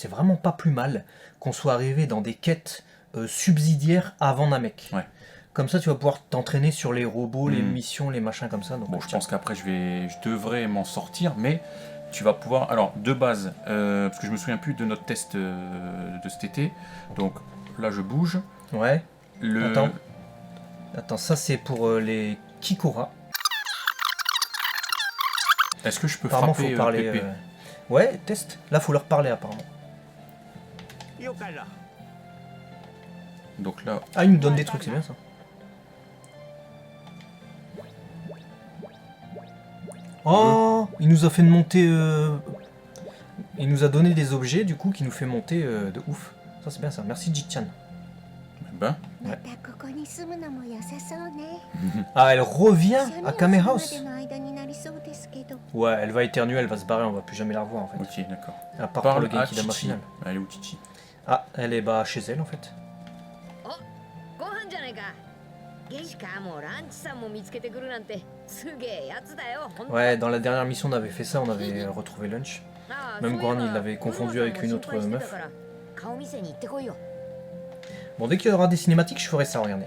c'est vraiment pas plus mal qu'on soit arrivé dans des quêtes subsidiaires avant Namek. Ouais. Comme ça, tu vas pouvoir t'entraîner sur les robots, les missions, les machins comme ça. Donc, Bon, je pense qu'après, je devrais m'en sortir, mais tu vas pouvoir... Alors, de base, parce que je me souviens plus de notre test de cet été, donc là, je bouge. Ouais. Attends, ça c'est pour les Kikora. Est-ce que je peux Apparemment, frapper faut parler. Pépé Ouais, test. Là, faut leur parler apparemment. Donc là... Ah, il nous donne des trucs, c'est bien ça. Oh, il nous a fait monter. Il nous a donné des objets du coup qui nous fait monter de ouf. Ça c'est bien ça. Merci Jichan. Ben, Ouais. Ah, elle revient à Kame House. Ouais, elle va éternuer, elle va se barrer, on va plus jamais la revoir en fait. ok, d'accord. À part pour Parle le à Genkidama Chichi. final. Elle est où Chichi? Ah, elle est bah chez elle en fait. Ouais, dans la dernière mission on avait fait ça, on avait retrouvé Lunch. Même Gohan il l'avait confondu avec une autre meuf. Bon, dès qu'il y aura des cinématiques, je ferai ça, regardez.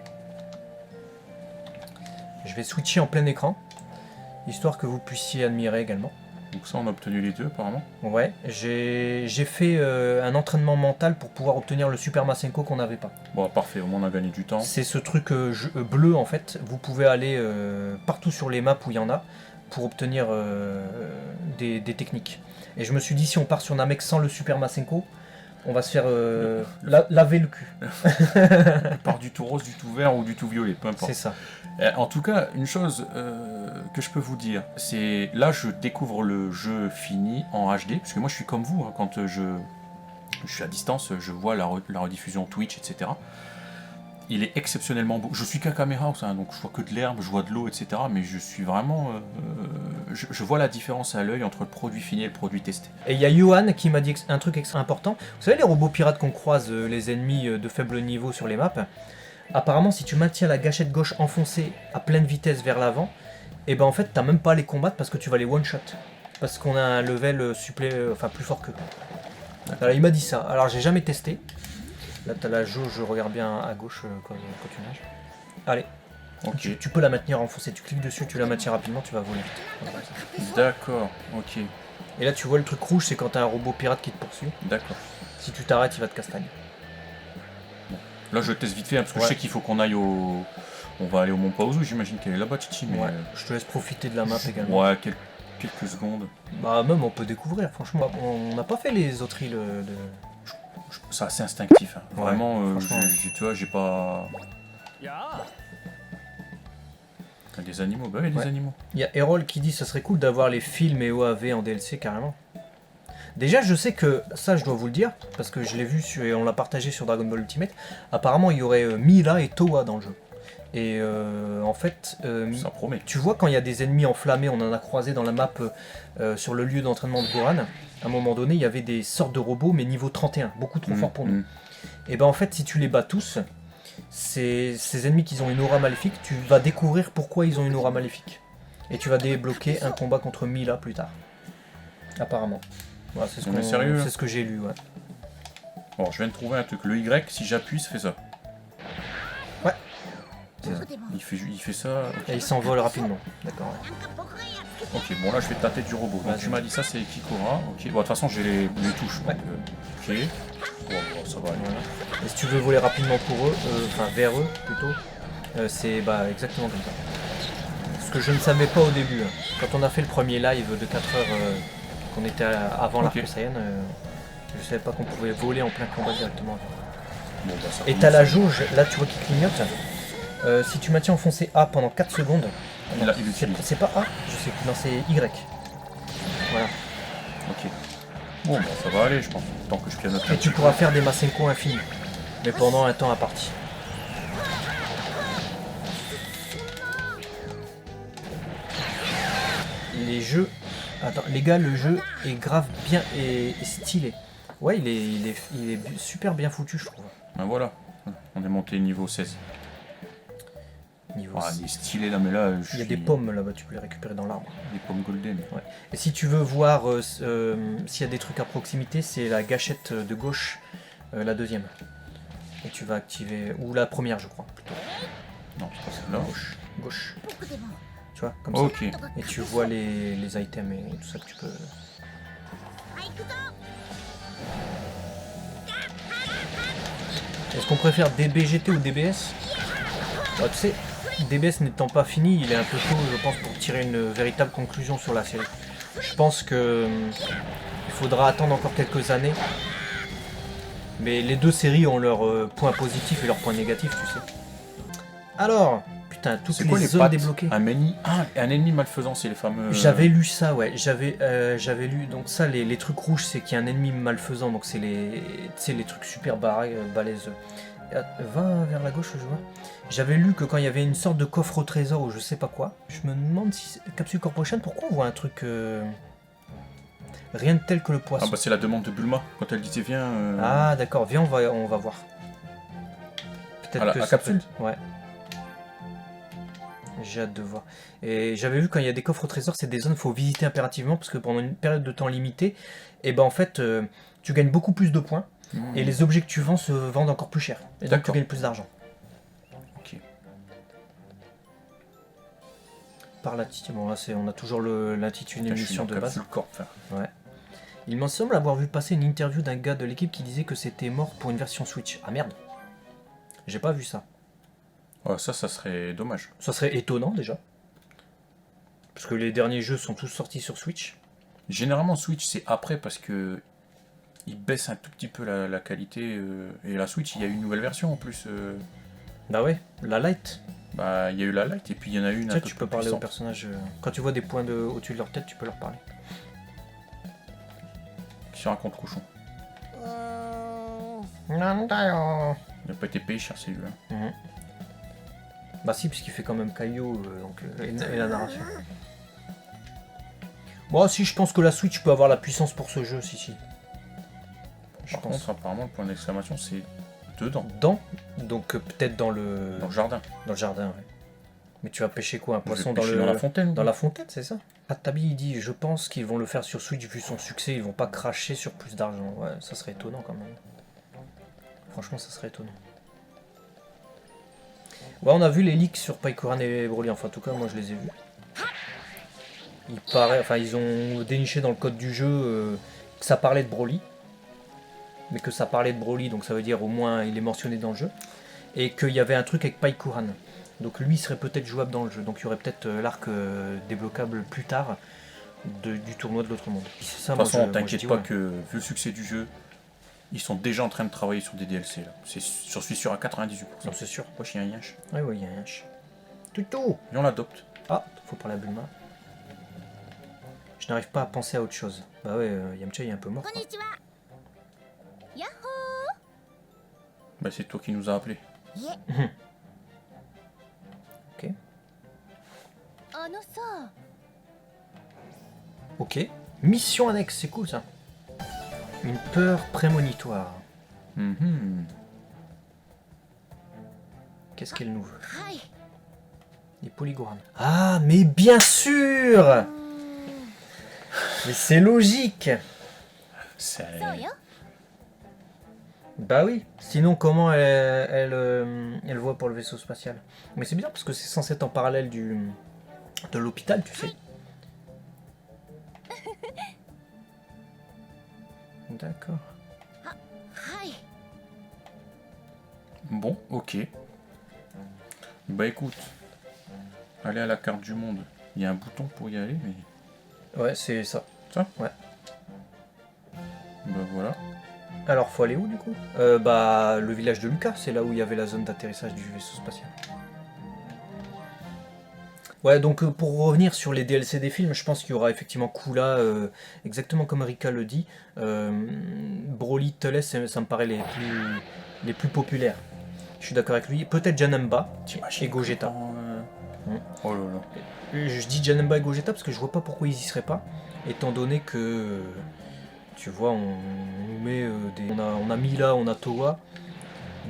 Je vais switcher en plein écran, histoire que vous puissiez admirer également. Donc ça, on a obtenu les deux, apparemment. Ouais, j'ai fait un entraînement mental pour pouvoir obtenir le Super Masenko qu'on n'avait pas. Bon, parfait, au moins on a gagné du temps. C'est ce truc bleu en fait, vous pouvez aller partout sur les maps où il y en a pour obtenir des techniques. Et je me suis dit, si on part sur Namek sans le Super Masenko, on va se faire laver le cul. Par du tout rose, du tout vert ou du tout violet, peu importe. C'est ça. En tout cas, une chose que je peux vous dire, c'est là je découvre le jeu fini en HD, parce que moi je suis comme vous, hein, quand je suis à distance, je vois la rediffusion Twitch, etc. Il est exceptionnellement beau. Je suis qu'à Kame House, hein, donc je vois que de l'herbe, je vois de l'eau, etc. Mais je suis vraiment... je vois la différence à l'œil entre le produit fini et le produit testé. Et il y a Johan qui m'a dit un truc extra important. Vous savez les robots pirates qu'on croise, les ennemis de faible niveau sur les maps, apparemment si tu maintiens la gâchette gauche enfoncée à pleine vitesse vers l'avant, et ben en fait t'as même pas à les combattre parce que tu vas les one-shot. Parce qu'on a un level plus fort qu'eux. Alors il m'a dit ça. Alors j'ai jamais testé. Là t'as la jauge, je regarde bien à gauche quand tu nages. Allez. Ok. Tu peux la maintenir enfoncée, tu cliques dessus, tu la maintiens rapidement, tu vas voler vite. Voilà. D'accord, ok. Et là tu vois le truc rouge, c'est quand t'as un robot pirate qui te poursuit. D'accord. Si tu t'arrêtes, il va te castagner. Là je teste vite fait, hein, parce que Ouais. je sais qu'il faut qu'on aille au... On va aller au Mont Paozu, j'imagine qu'elle est là-bas, Chichi, mais... Ouais. Je te laisse profiter de la map également. Ouais, quelques secondes. Bah même on peut découvrir, franchement. On n'a pas fait les autres îles de... C'est assez instinctif, hein. Ouais, Vraiment, franchement. tu vois, j'ai pas... Il y a des animaux, bah oui, des Ouais. animaux. Il y a Errol qui dit ça serait cool d'avoir les films et OAV en DLC carrément. Déjà je sais que, ça je dois vous le dire, parce que je l'ai vu et on l'a partagé sur Dragon Ball Ultimate, apparemment il y aurait Mila et Towa dans le jeu. Et en fait, Ça promet. tu vois quand il y a des ennemis enflammés, on en a croisé dans la map sur le lieu d'entraînement de Gohan, à un moment donné il y avait des sortes de robots mais niveau 31, beaucoup trop fort pour nous. Et ben en fait si tu les bats tous, ces ennemis qui ont une aura maléfique, tu vas découvrir pourquoi ils ont une aura maléfique. Et tu vas débloquer un combat contre Mila plus tard. Apparemment. Voilà, c'est ce, On est sérieux, là c'est ce que j'ai lu, ouais. Bon, je viens de trouver un truc. Le Y, si j'appuie, ça fait ça. Ouais. Il fait ça. Et il s'envole rapidement. D'accord. Ouais. Ok, bon là je vais tâter du robot. Donc Vas-y. tu m'as dit ça, c'est Kikora. Ok, bon de toute façon j'ai les touches. Donc, ok. Bon, ça va aller. Voilà. Et si tu veux voler rapidement pour eux, vers eux plutôt, c'est exactement comme ça. Ce que je ne savais pas au début. Hein. Quand on a fait le premier live de 4 heures, qu'on était avant Ok. l'arc Saiyan, je savais pas qu'on pouvait voler en plein combat directement. Bon, bah, ça Et commence. t'as la jauge, là tu vois qui clignote. Si tu maintiens enfoncé A pendant 4 secondes, Il utilise. c'est pas A, je sais plus, non c'est Y. Voilà. Ok. Bon, bah, ça va aller, je pense. Tant que je pianote un Et tu petit pourras faire des Masenko infinis. Mais pendant un temps imparti. Les jeux... Attends, les gars, le jeu est grave bien et stylé. Ouais, il est super bien foutu, je trouve. peu. Ben voilà. On est monté niveau 16. niveau. Ah, il est stylé là, mais là, Il y a des pommes là-bas, tu peux les récupérer dans l'arbre. Des pommes golden. Ouais. Et si tu veux voir s'il y a des trucs à proximité, c'est la gâchette de gauche, la deuxième. Et tu vas activer. Ou la première, je crois, plutôt. Non, je crois que c'est là. Gauche. Tu vois, comme ça. Ok. Et tu vois les items et tout ça que tu peux. Est-ce qu'on préfère DBGT ou DBS? Bah, tu sais, DBS n'étant pas fini, il est un peu tôt, je pense, pour tirer une véritable conclusion sur la série. Je pense que il faudra attendre encore quelques années. Mais les deux séries ont leurs points positifs et leurs points négatifs, tu sais. Alors, putain, toutes C'est quoi les zones pattes débloquées. un ennemi malfaisant, c'est les fameux... J'avais lu ça, ouais. J'avais lu. Donc ça, les trucs rouges, c'est qu'il y a un ennemi malfaisant. Donc c'est les trucs super balèzes. Va vers la gauche, je vois. J'avais lu que quand il y avait une sorte de coffre au trésor ou je sais pas quoi, je me demande si Capsule Corporation, pourquoi on voit un truc rien de tel que le poisson. Ah bah c'est la demande de Bulma quand elle disait viens. Ah d'accord, viens on va voir. Peut-être que la ça capsule. Ouais. J'ai hâte de voir. Et j'avais vu quand il y a des coffres au trésor, c'est des zones qu'il faut visiter impérativement parce que pendant une période de temps limitée, et ben en fait tu gagnes beaucoup plus de points et les objets que tu vends se vendent encore plus cher. Et donc tu gagnes plus d'argent. Ok. Par là, bon là on a toujours l'intitulé mission de base. Corp, enfin. Ouais. Il m'en semble avoir vu passer une interview d'un gars de l'équipe qui disait que c'était mort pour une version Switch. Ah merde. J'ai pas vu ça. Ouais, ça serait dommage. Ça serait étonnant déjà. Parce que les derniers jeux sont tous sortis sur Switch. Généralement Switch c'est après parce que il baisse un tout petit peu la qualité et la Switch il y a eu une nouvelle version en plus. Bah ouais, la Lite. Bah il y a eu la Lite et puis il y en a une un peu Tu peux parler aux personnages. Quand tu vois des points au-dessus de leur tête, tu peux leur parler. Qui se raconte cochon. Il n'a pas été payé cher celui-là. Bah si, puisqu'il fait quand même Caillou et la narration. Bon si, je pense que la Switch peut avoir la puissance pour ce jeu, si. Par contre, apparemment, le point d'exclamation, c'est dedans. Donc peut-être dans le jardin. Dans le jardin, ouais. Mais tu vas pêcher quoi? Un poisson dans la fontaine. Dans la fontaine, c'est ça? Atabi, il dit, je pense qu'ils vont le faire sur Switch vu son succès, ils vont pas cracher sur plus d'argent. Ouais, ça serait étonnant quand même. Franchement, ça serait étonnant. Ouais, on a vu les leaks sur Paikuran et Broly, enfin en tout cas, moi je les ai vus. Ils ont déniché dans le code du jeu que ça parlait de Broly. Mais que ça parlait de Broly, donc ça veut dire au moins il est mentionné dans le jeu. Et qu'il y avait un truc avec Paikuran. Donc lui serait peut-être jouable dans le jeu. Donc il y aurait peut-être l'arc débloquable plus tard du tournoi de l'autre monde. De toute façon, t'inquiète pas que vu le succès du jeu, ils sont déjà en train de travailler sur des DLC là. J'en suis sûr à 98%. Non, c'est sûr. Wesh, il y a un yinche. Ouais, il y a un yinche. Tuto. Et on l'adopte. Ah, faut parler à Bulma. Je n'arrive pas à penser à autre chose. Bah ouais, Yamcha il est un peu mort. Quoi. Bah c'est toi qui nous as appelés. Ok. Ok. Mission annexe, c'est cool ça. Une peur prémonitoire. Qu'est-ce qu'elle nous veut? Des polygrammes. Ah, mais bien sûr. Mais c'est logique. Bah oui. Sinon, comment elle voit pour le vaisseau spatial? Mais c'est bizarre parce que c'est censé être en parallèle de l'hôpital, tu sais. D'accord. Bon, ok. Bah écoute, aller à la carte du monde. Il y a un bouton pour y aller, mais... Ouais, c'est ça. Ça? Ouais. Bah voilà. Alors, faut aller où du coup? Bah, le village de Lucas, c'est là où il y avait la zone d'atterrissage du vaisseau spatial. Ouais, donc pour revenir sur les DLC des films, je pense qu'il y aura effectivement Kula, exactement comme Rika le dit. Broly, Teles, ça me paraît les plus populaires. Je suis d'accord avec lui. Peut-être Janemba et Gogeta. Oh là là. Je dis Janemba et Gogeta parce que je vois pas pourquoi ils y seraient pas, étant donné que tu vois, on met on a Mila, on a Towa,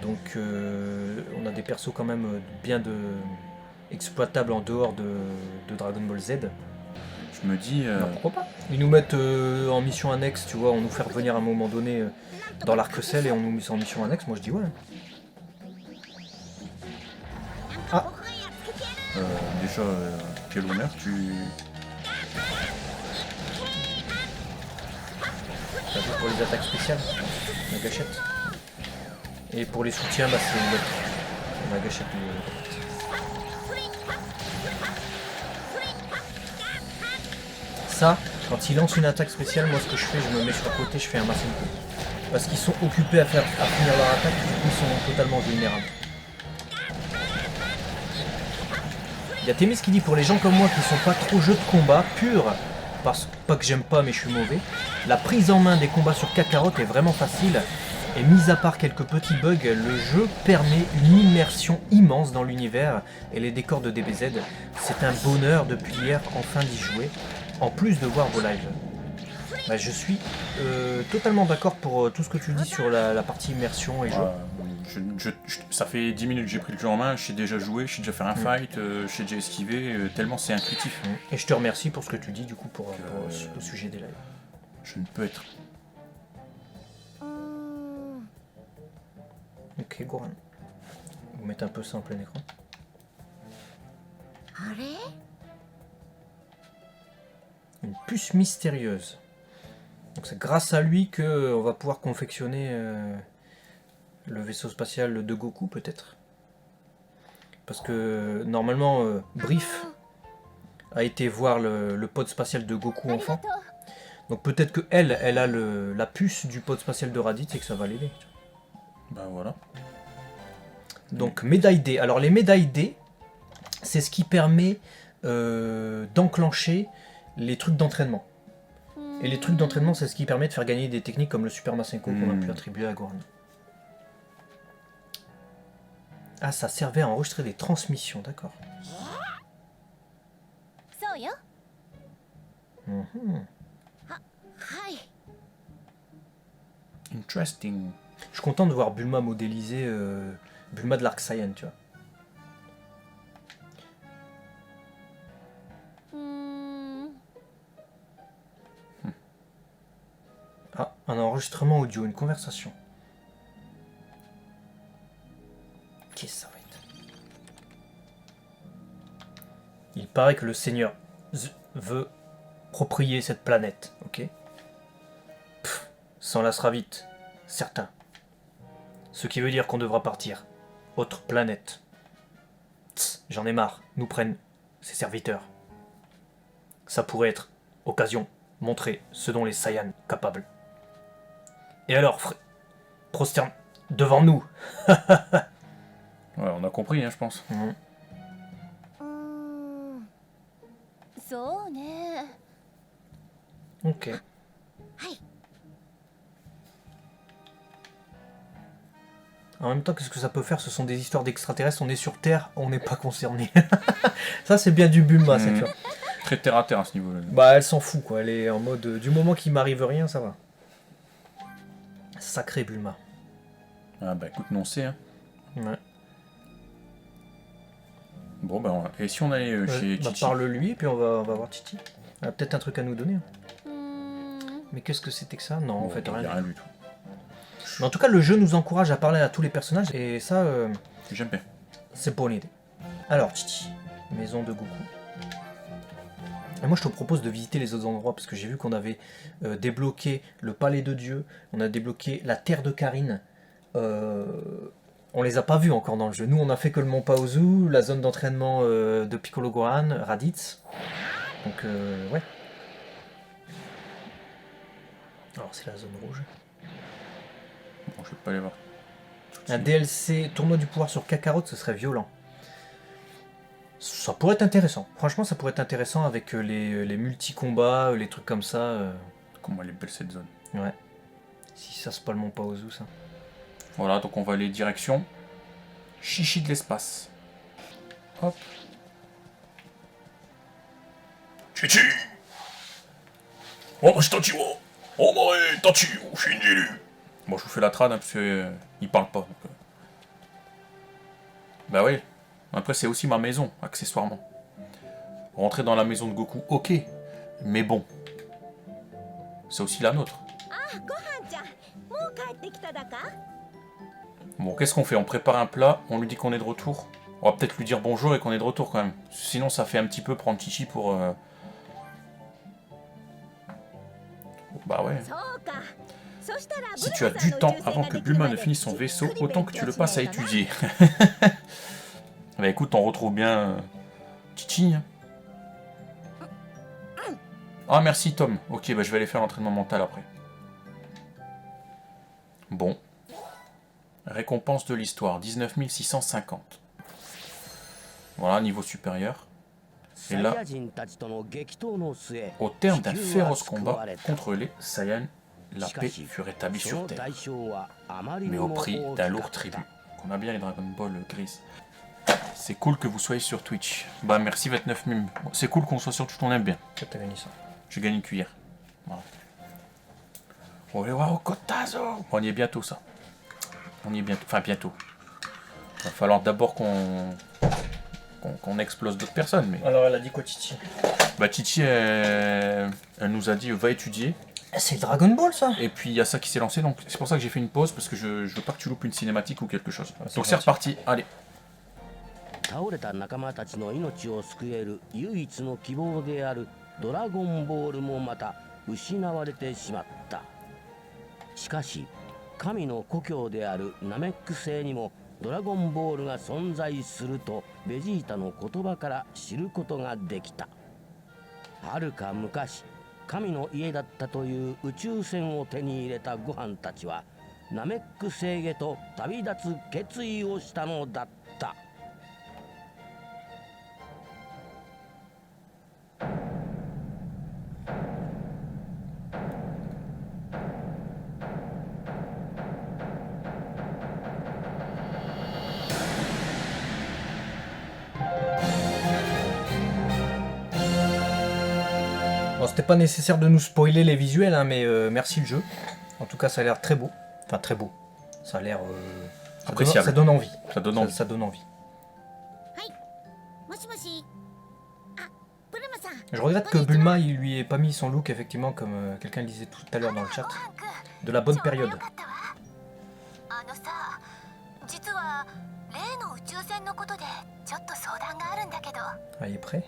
donc on a des persos quand même bien exploitable en dehors de Dragon Ball Z. Je me dis... Non, pourquoi pas? Ils nous mettent en mission annexe, tu vois, on nous fait revenir à un moment donné dans l'arc Cell et on nous met ça en mission annexe, moi je dis ouais. Ah, déjà, quel honneur, tu... t'as vu pour les attaques spéciales, la gâchette. Et pour les soutiens, bah c'est la gâchette de... Ça, quand il lance une attaque spéciale, moi ce que je fais, je me mets sur le côté, je fais un Masenko. Parce qu'ils sont occupés à finir leur attaque, du coup ils sont totalement vulnérables. Il y a Témis qui dit pour les gens comme moi qui sont pas trop jeux de combat pur, parce pas que j'aime pas mais je suis mauvais, la prise en main des combats sur Kakarot est vraiment facile. Et mis à part quelques petits bugs, le jeu permet une immersion immense dans l'univers et les décors de DBZ. C'est un bonheur depuis hier enfin d'y jouer, en plus de voir vos lives. Bah, je suis totalement d'accord pour tout ce que tu dis sur la partie immersion et jeu. Ça fait 10 minutes que j'ai pris le jeu en main, je sais déjà jouer, je sais déjà faire un fight, je sais déjà esquiver, tellement c'est intuitif. Et je te remercie pour ce que tu dis du coup pour le sujet des lives. Je ne peux être... Ok, Goran. Vous mettez un peu ça en plein écran. Une puce mystérieuse. Donc c'est grâce à lui qu'on va pouvoir confectionner le vaisseau spatial de Goku peut-être. Parce que normalement Brief a été voir le pod spatial de Goku enfant. Donc peut-être que elle a la puce du pod spatial de Raditz et que ça va l'aider. Bah voilà. Donc médaille D. Alors les médailles D, c'est ce qui permet d'enclencher les trucs d'entraînement. Et les trucs d'entraînement, c'est ce qui permet de faire gagner des techniques comme le Super Masenko qu'on a pu attribuer à Goran. Ah, ça servait à enregistrer des transmissions, d'accord. Interesting. Je suis content de voir Bulma modéliser Bulma de l'Arc Saiyan, tu vois. Ah, un enregistrement audio, une conversation. Qu'est-ce que ça va être? Il paraît que le Seigneur veut proprier cette planète, ok? S'enlacera vite, certain. Ce qui veut dire qu'on devra partir. Autre planète. J'en ai marre, nous prennent ces serviteurs. Ça pourrait être occasion, montrer ce dont les Saiyans capables. Et alors, prosterne devant nous. Ouais, on a compris, hein, je pense. Ok. En même temps, qu'est-ce que ça peut faire? Ce sont des histoires d'extraterrestres, on est sur Terre, on n'est pas concerné. Ça, c'est bien du Bulma, cette fois. Très terre à terre à ce niveau-là. Bah, elle s'en fout, quoi. Elle est en mode, du moment qu'il m'arrive rien, ça va. Sacré Bulma. Ah bah écoute, non c'est, hein. Ouais. Bon bah, et si on allait chez Titi? Parle-lui, puis on va voir Titi. Elle a peut-être un truc à nous donner. Mais qu'est-ce que c'était que ça? Non, en fait, rien du tout. Mais en tout cas, le jeu nous encourage à parler à tous les personnages, et ça, j'aime bien. C'est bonne idée. Alors, Titi, maison de Goku. Et moi, je te propose de visiter les autres endroits, parce que j'ai vu qu'on avait débloqué le palais de Dieu, on a débloqué la terre de Karine. On les a pas vus encore dans le jeu. Nous, on a fait que le Mont Paozu, la zone d'entraînement de Piccolo Gohan, Raditz. Donc, ouais. Alors, c'est la zone rouge. Bon, je vais pas aller voir. Un DLC tournoi du pouvoir sur Kakarot, ce serait violent. Ça pourrait être intéressant. Franchement, ça pourrait être intéressant avec les multi-combats, les trucs comme ça. Comment elle est belle cette zone. Ouais. Si ça, c'est pas le Mont Paozu, ça. Voilà, donc on va aller direction Chichi de l'espace. Hop. Chichi! Oh, je t'en oh, moi, Tachi, je suis élu. Bon, je vous fais la trad, hein, parce qu'il parle pas. Donc, Bah oui. Après, c'est aussi ma maison, accessoirement. Rentrer dans la maison de Goku, ok. Mais bon. C'est aussi la nôtre. Bon, qu'est-ce qu'on fait? On prépare un plat, on lui dit qu'on est de retour. On va peut-être lui dire bonjour et qu'on est de retour quand même. Sinon, ça fait un petit peu prendre Chichi pour... Bah ouais. Si tu as du temps avant que Bulma ne finisse son vaisseau, autant que tu le passes à étudier. Bah écoute, on retrouve bien Chichi. Ah merci Tom. Ok, bah je vais aller faire l'entraînement mental après. Bon. Récompense de l'histoire, 19 650. Voilà, niveau supérieur. Et là, au terme d'un féroce combat contre les Saiyans, la paix fut rétablie sur Terre. Mais au prix d'un lourd tribut. On a bien les Dragon Ball grises. C'est cool que vous soyez sur Twitch. Bah merci 29 mimes. C'est cool qu'on soit sur Twitch, on aime bien. T'as gagné ça. J'ai gagné une cuillère. Voilà. On y est bientôt ça. On y est bientôt. Enfin bientôt. Il va falloir d'abord qu'on explose d'autres personnes. Mais... Alors elle a dit quoi Chichi? Bah Chichi elle nous a dit va étudier. C'est Dragon Ball ça? Et puis il y a ça qui s'est lancé, donc c'est pour ça que j'ai fait une pause, parce que je veux pas que tu loupes une cinématique ou quelque chose. Donc c'est reparti, allez. 倒れた仲間たちの命を救える唯一の希望であるドラゴンボールもまた失われてしまった。しかし神の故郷であるナメック星にもドラゴンボールが存在するとベジータの言葉から知ることができた。はるか昔神の家だったという宇宙船を手に入れたご飯たちはナメック星へと旅立つ決意をしたのだった。Bon, c'était pas nécessaire de nous spoiler les visuels, hein, mais merci le jeu. En tout cas, ça a l'air très beau. Enfin, très beau. Ça a l'air... appréciable. Ça donne envie. Ça donne envie. Ça donne envie. Je regrette que Bulma il lui ait pas mis son look, effectivement, comme quelqu'un le disait tout à l'heure dans le chat, de la bonne période. Ah, il est prêt?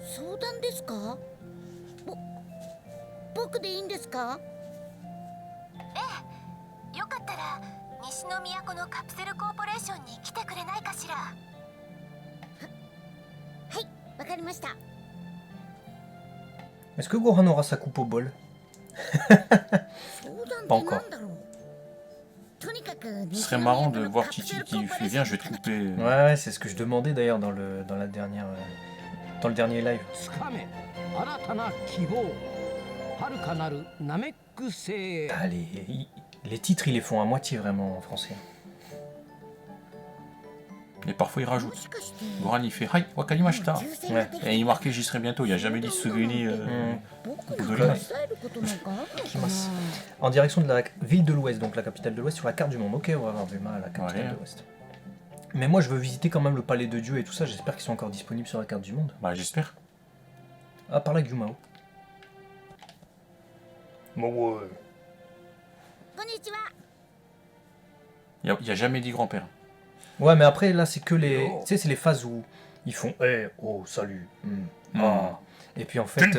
相談ですか？僕でいいんですか？ええ、よかったら西の都のカプセルコーポレーションに来てくれないかしら。はい、わかりました。Est-ce que Gohan aura sa coupe au bol? Pas encore. Ce serait marrant de voir Chichi qui lui fait viens, je vais te couper. Ouais, c'est ce que je demandais d'ailleurs dans la dernière... dans le dernier live. Allez, les titres ils les font à moitié vraiment en français. Et parfois il rajoute. Gohan il fait Hai, wakarimashita. Ouais. Et il marquait j'y serai bientôt, il a jamais dit Suguni. En direction de la ville de l'Ouest, donc la capitale de l'Ouest sur la carte du monde. Ok, on va voir Bulma à la capitale de l'Ouest. Mais moi je veux visiter quand même le palais de Dieu et tout ça, j'espère qu'ils sont encore disponibles sur la carte du monde. Bah j'espère. Ah, par là Gyumao. Bon ouais. Il y a jamais dit grand-père. Ouais mais après là c'est que les... Tu sais c'est les phases où ils font oh salut. Ah. Et puis en fait...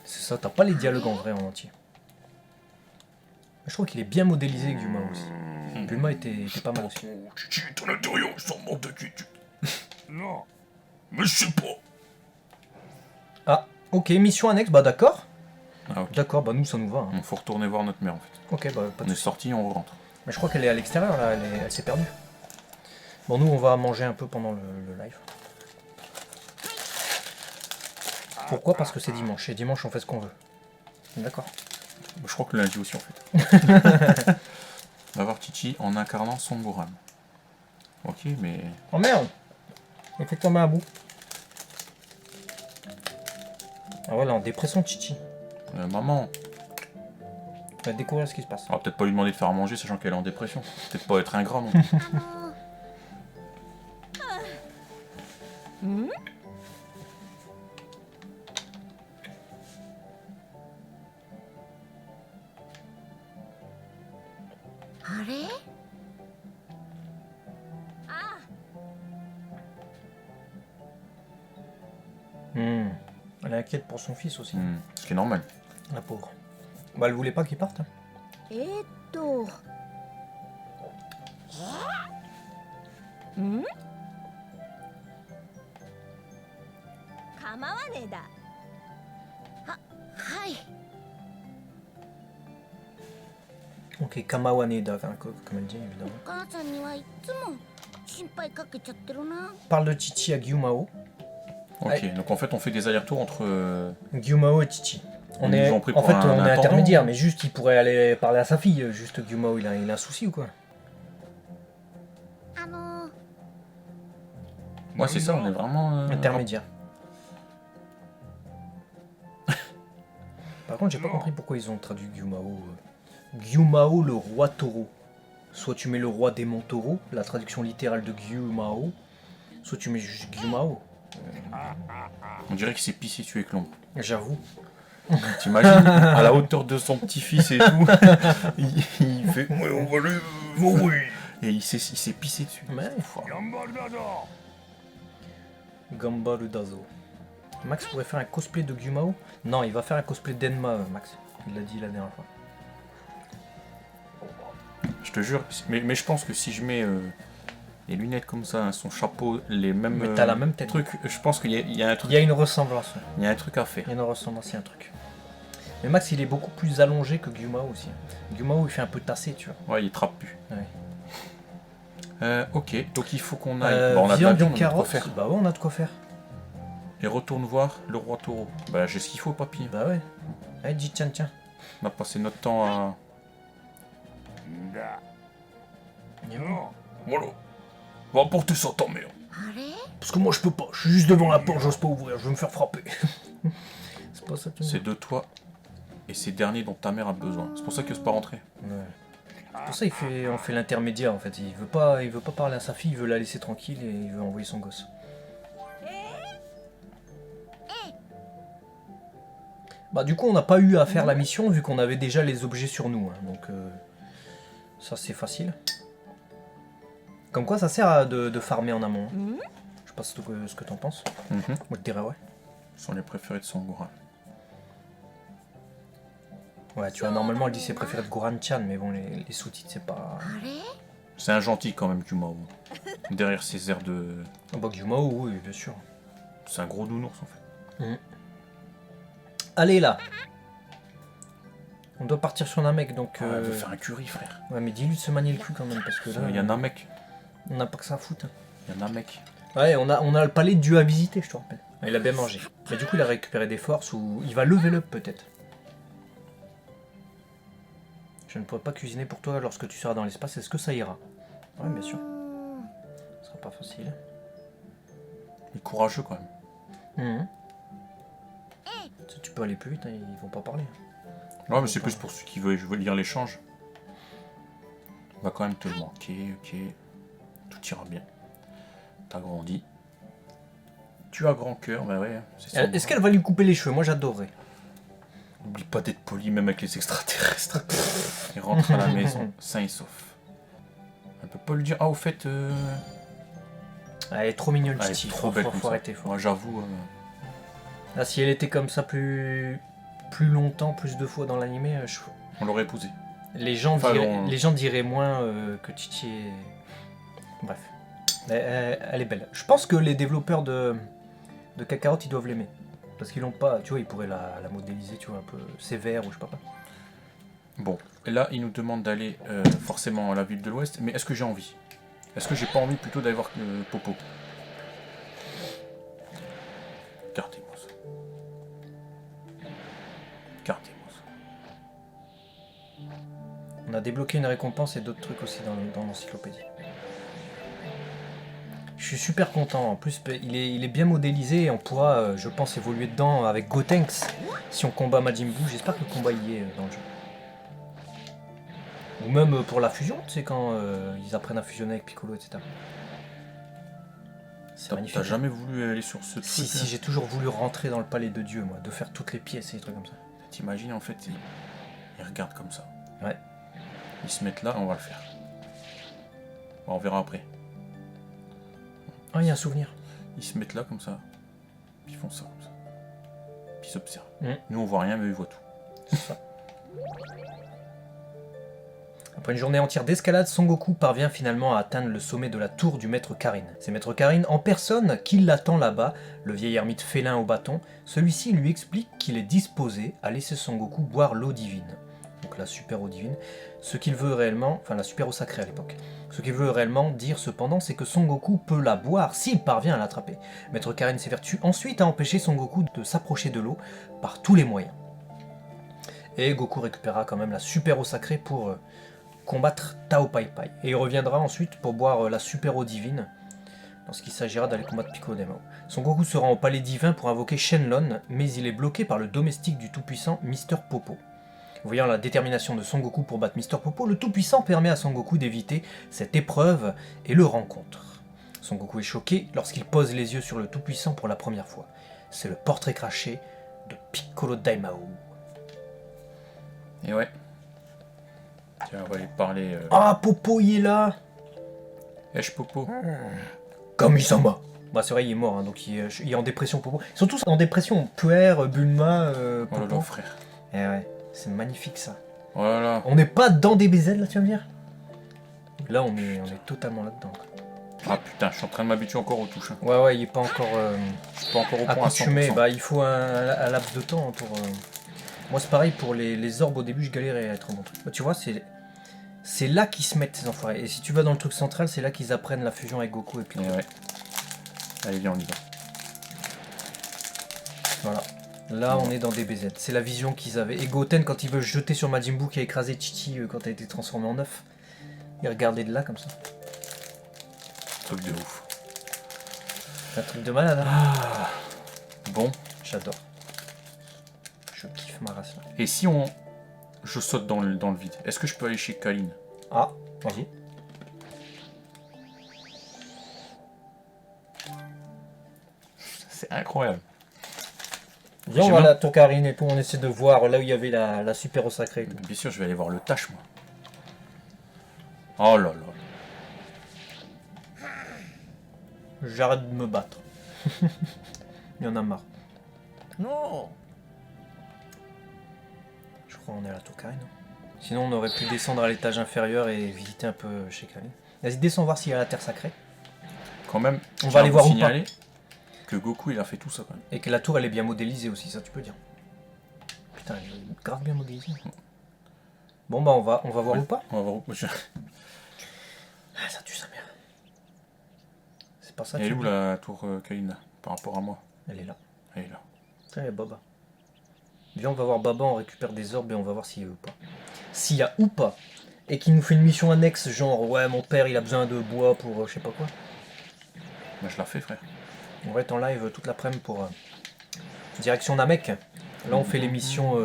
c'est ça, t'as pas les dialogues en vrai en entier. Je trouve qu'il est bien modélisé Gyumao aussi. Bulma était pas mal aussi. Chichi est à l'intérieur, sans manque d'attitude. Non, mais je sais pas. Ah, ok, mission annexe, bah d'accord. Ah, okay. D'accord, bah nous ça nous va. Hein. Il faut retourner voir notre mère en fait. Ok, bah pas de on est sorti, on rentre. Mais je crois qu'elle est à l'extérieur là, elle s'est perdue. Bon, nous on va manger un peu pendant le live. Pourquoi? Parce que c'est dimanche, et dimanche on fait ce qu'on veut. D'accord. Je crois que le lundi aussi en fait. On va voir Chichi en incarnant son Gohan. Ok, mais... Oh merde! Il fait tomber à bout. Ah voilà, en dépression Chichi. Maman. On va découvrir ce qui se passe. On va peut-être pas lui demander de faire à manger sachant qu'elle est en dépression. Peut-être pas être ingrat non plus. あれ？ Elle est inquiète pour son fils aussi, Ce qui est normal. la pauvre. Bah elle voulait pas qu'il parte. Hein. ん？構わねえだ。はい。 Ok, Kamawaneda, hein, comme elle dit évidemment. お母さんにはいつも心配かけちゃってるな。 Parle de Chichi à Gyumao. Ok, Ouais. donc en fait on fait des allers-retours entre... Gyumao et Chichi. Ils On nous est, ont pris en pour fait, un on est intendant. intermédiaire, mais juste il pourrait aller parler à sa fille. Juste Gyumao, il a un souci ou quoi? Ouais, c'est ça, on est vraiment... Intermédiaire. Par contre, j'ai pas compris pourquoi ils ont traduit Gyumao. Gyumao, le roi taureau. Soit tu mets le roi démon taureau, la traduction littérale de Gyumao, soit tu mets juste Gyumao. On dirait qu'il s'est pissé dessus avec l'ombre. J'avoue. T'imagines, à la hauteur de son petit-fils et tout, il fait... Ouais, on va le... Oui. Et il s'est pissé dessus. Ouais. Gambaru Dazo. Max pourrait faire un cosplay de Gyumao? Non, il va faire un cosplay d'Enma, Max. Il l'a dit la dernière fois. Je te jure, mais je pense que si je mets les lunettes comme ça, son chapeau, les mêmes Mais t'as la même tête. trucs, je pense qu'il y a un Il truc, y a une ressemblance. il y a un truc à faire. Il y a une ressemblance, il y a un truc. Mais Max, il est beaucoup plus allongé que Gyumao aussi. Gyumao, il fait un peu tassé, tu vois. Ouais, il trappe plus. Ouais. Ok, donc il faut qu'on aille. Bon, on a de la viande, viande, on a de quoi carottes. faire. Bah ouais, on a de quoi faire. Et retourne voir le roi taureau. Bah j'ai ce qu'il faut, papy. Bah ouais. Allez, dis tiens, tiens. On a passé notre temps à... Voilà. Va apporter ça, ta mère. あれ？ Parce que moi, je peux pas. Je suis juste devant la porte, j'ose pas ouvrir. Je vais me faire frapper. C'est pas ça, tu me dis? C'est de toi et ces derniers dont ta mère a besoin. C'est pour ça qu'il n'ose pas rentrer. Ouais. C'est pour ça on fait l'intermédiaire en fait. Il veut pas parler à sa fille, il veut la laisser tranquille et il veut envoyer son gosse. Bah du coup on n'a pas eu à faire la mission vu qu'on avait déjà les objets sur nous. Hein. Donc ça c'est facile. Comme quoi ça sert de farmer en amont. Hein. Je sais pas ce que t'en penses. Mhm. Moi je dirais ouais. Ce sont les préférés de son Goran. Ouais tu vois normalement elle dit c'est préféré de Goran-chan mais bon les sous-titres c'est pas... あれ？ C'est un gentil quand même, Gyumao. Derrière ses airs de... Oh, bah Gyumao oui bien sûr. C'est un gros nounours en fait. Allez là. On doit partir sur Namek donc... Elle veut faire un curry, frère. Ouais mais dis-lui de se manier le cul quand même parce que là... Il y a Namek. On n'a pas que ça à foutre. Hein. Il y a Namek. Ouais, on a le palais de Dieu à visiter, je te rappelle. Il a bien mangé. Mais du coup, il a récupéré des forces ou il va level up peut-être. Je ne pourrai pas cuisiner pour toi lorsque tu seras dans l'espace. Est-ce que ça ira? Ouais, bien sûr. Ce sera pas facile. Il est courageux quand même. Mhm. Tu peux aller plus vite, hein, ils vont pas parler. Ouais, mais c'est plus pour ceux qui veulent lire l'échange. On va quand même te manquer, ok. Tout ira bien. T'as grandi. Tu as grand cœur, bah ouais. C'est ça. Est-ce qu'elle va lui couper les cheveux? Moi, j'adorerais. N'oublie pas d'être poli même avec les extraterrestres. Il rentre à la maison, sain et sauf. On peut pas lui dire, ah au fait... Elle est trop mignonne, Elle est Titi. trop belle faut comme ça. arrêter. Faut... Moi j'avoue... Ah, si elle était comme ça plus longtemps, plus de fois dans l'animé, on l'aurait épousée. les gens diraient moins que Titi est... Bref. Elle est belle. Je pense que les développeurs de Kakarot, ils doivent l'aimer. Parce qu'ils l'ont pas... Tu vois, ils pourraient la modéliser, tu vois, un peu sévère ou je sais pas quoi. Bon, et là, il nous demande d'aller forcément à la ville de l'Ouest, mais est-ce que j'ai envie? Est-ce que j'ai pas envie plutôt d'aller voir Popo? Gardez-moi ça. Gardez-moi ça. On a débloqué une récompense et d'autres trucs aussi dans l'encyclopédie. Je suis super content. En plus, il est bien modélisé et on pourra, je pense, évoluer dedans avec Gotenks si on combat Majin Buu. J'espère que le combat y est dans le jeu. Ou même pour la fusion, tu sais, quand ils apprennent à fusionner avec Piccolo, etc. C'est magnifique. T'as jamais voulu aller sur ce truc? Si, j'ai toujours voulu rentrer dans le palais de Dieu, moi, de faire toutes les pièces et des trucs comme ça. T'imagines, en fait, ils regardent comme ça. Ouais. Ils se mettent là, on va le faire. On verra après. Ah, il y a un souvenir. Ils se mettent là comme ça. Puis ils font ça comme ça. Puis ils observent. Mm. Nous on voit rien mais eux ils voient tout. C'est ça. Après une journée entière d'escalade, Son Goku parvient finalement à atteindre le sommet de la tour du Maître Karin. C'est Maître Karin en personne qui l'attend là-bas, le vieil ermite félin au bâton. Celui-ci lui explique qu'il est disposé à laisser Son Goku boire l'eau divine. Donc la super eau divine. Ce qu'il veut réellement, enfin la super eau sacrée à l'époque. Ce qu'il veut réellement dire cependant, c'est que Son Goku peut la boire s'il parvient à l'attraper. Maître Karin s'évertue ensuite à empêcher Son Goku de s'approcher de l'eau par tous les moyens. Et Goku récupérera quand même la super eau sacrée pour combattre Tao Pai Pai. Et il reviendra ensuite pour boire la super eau divine lorsqu'il s'agira d'aller combattre Piccolo de Mao. Son Goku se rend au palais divin pour invoquer Shenlong, mais il est bloqué par le domestique du tout-puissant Mr. Popo. Voyant la détermination de Son Goku pour battre Mr. Popo, le tout-puissant permet à Son Goku d'éviter cette épreuve et le rencontre. Son Goku est choqué lorsqu'il pose les yeux sur le tout-puissant pour la première fois. C'est le portrait craché de Piccolo Daimao. Et ouais. Tiens, on va aller parler. Ah, Popo, il est là! Esh Popo. Kami-sama! Bah c'est vrai, il est mort, hein, donc il est en dépression, Popo. Ils sont tous en dépression, Puer, Bulma, Oh là Popo. là, frère. Eh ouais, c'est magnifique ça. Oh là là. On n'est pas dans des BZ là, tu vas me dire? Là, on est totalement là-dedans. Ah putain, je suis en train de m'habituer encore aux touches. Hein. Ouais, il est pas encore Je suis pas encore au point à accoutumé. 100%. Bah, il faut un laps de temps pour. Moi, c'est pareil pour les orbes au début, je galérais à être bon truc. Bah, tu vois, c'est là qu'ils se mettent ces enfoirés. Et si tu vas dans le truc central, c'est là qu'ils apprennent la fusion avec Goku et puis. Et ouais. Allez, viens, on y va. Voilà. Là, on est dans des BZ. C'est la vision qu'ils avaient. Et Goten, quand il veut jeter sur Majin Buu qui a écrasé Chichi quand elle a été transformée en œuf, il regardait de là comme ça. Truc de ouf. C'est un truc de malade, hein. Ah. Bon. J'adore. Je kiffe ma race là. Et si je saute dans le vide, est-ce que je peux aller chez Kalin? Ah, vas-y. C'est incroyable. Viens, on J'ai va même- la tour Karine et tout, on essaie de voir là où il y avait la super eau sacrée. et tout. Bien sûr, je vais aller voir le tâche, moi. Oh là là. J'arrête de me battre. Il y en a marre. Non Je crois qu'on est à la tour Karine. Sinon, on aurait pu descendre à l'étage inférieur et visiter un peu chez Karine. Vas-y, descends voir s'il y a la terre sacrée. Quand même, On je va aller tiens à voir vous ou pas. signaler que Goku, il a fait tout ça, quand même. Et que la tour, elle est bien modélisée aussi, ça tu peux dire. Putain, elle est grave bien modélisée. Bon, bah, on va voir ou pas. On va voir où. Ah, ça tue sa mère. C'est pas ça, Elle est tu où dis. la tour Kalin, par rapport à moi? Elle est là. Elle est là. Tiens, il y a Baba. Viens, on va voir Baba, on récupère des orbes et on va voir s'il y a ou pas. S'il y a ou pas. Et qu'il nous fait une mission annexe, genre, ouais, mon père, il a besoin de bois pour je sais pas quoi. Bah, je la fais, frère. On va être en live toute l'après-midi pour direction Namek. Là, on fait l'émission